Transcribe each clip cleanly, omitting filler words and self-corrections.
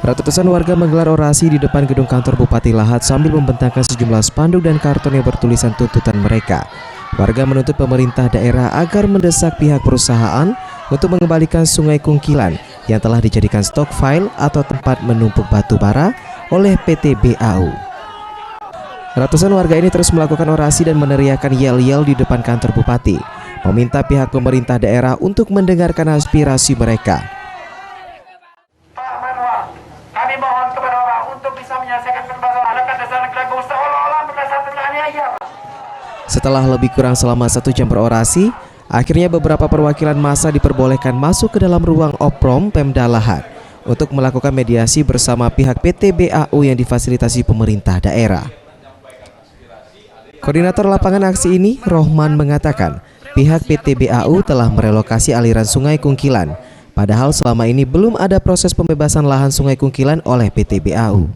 Ratusan warga menggelar orasi di depan gedung kantor Bupati Lahat sambil membentangkan sejumlah spanduk dan karton yang bertulisan tuntutan mereka. Warga menuntut pemerintah daerah agar mendesak pihak perusahaan untuk mengembalikan Sungai Kungkilan yang telah dijadikan stockpile atau tempat menumpuk batu bara oleh PT BAU. Ratusan warga ini terus melakukan orasi dan meneriakkan yel-yel di depan kantor Bupati, meminta pihak pemerintah daerah untuk mendengarkan aspirasi mereka. Kami mohon kepada Bapak untuk bisa menyelesaikan permasalahan rekan desa Negeri Agung seolah-olah berdasarkan aniaya. Setelah lebih kurang selama 1 jam berorasi, akhirnya beberapa perwakilan massa diperbolehkan masuk ke dalam ruang Oprom Pemda Lahat untuk melakukan mediasi bersama pihak PT BAU yang difasilitasi pemerintah daerah. Koordinator lapangan aksi ini, Rohman, mengatakan pihak PT BAU telah merelokasi aliran Sungai Kungkilan. Padahal selama ini belum ada proses pembebasan lahan Sungai Kungkilan oleh PT BAU.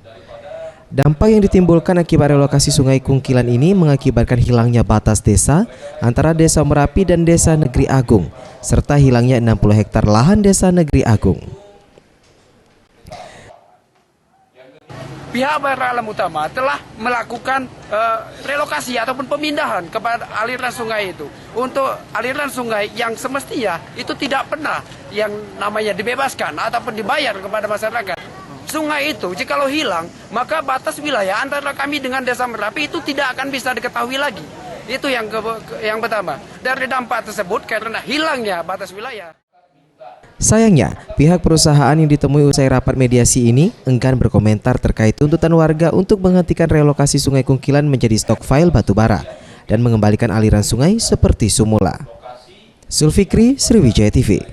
Dampak yang ditimbulkan akibat relokasi Sungai Kungkilan ini mengakibatkan hilangnya batas desa antara Desa Merapi dan Desa Negeri Agung, serta hilangnya 60 hektar lahan Desa Negeri Agung. Pihak Badan Alam Utama telah melakukan relokasi ataupun pemindahan kepada aliran sungai itu. Untuk aliran sungai yang semestinya itu tidak pernah yang namanya dibebaskan ataupun dibayar kepada masyarakat. Sungai itu jikalau hilang, maka batas wilayah antara kami dengan Desa Merapi itu tidak akan bisa diketahui lagi. Itu yang pertama. Dari dampak tersebut karena hilangnya batas wilayah. Sayangnya, pihak perusahaan yang ditemui usai rapat mediasi ini enggan berkomentar terkait tuntutan warga untuk menghentikan relokasi Sungai Kungkilan menjadi stockpile batubara dan mengembalikan aliran sungai seperti semula. Zulfikri, Sriwijaya TV.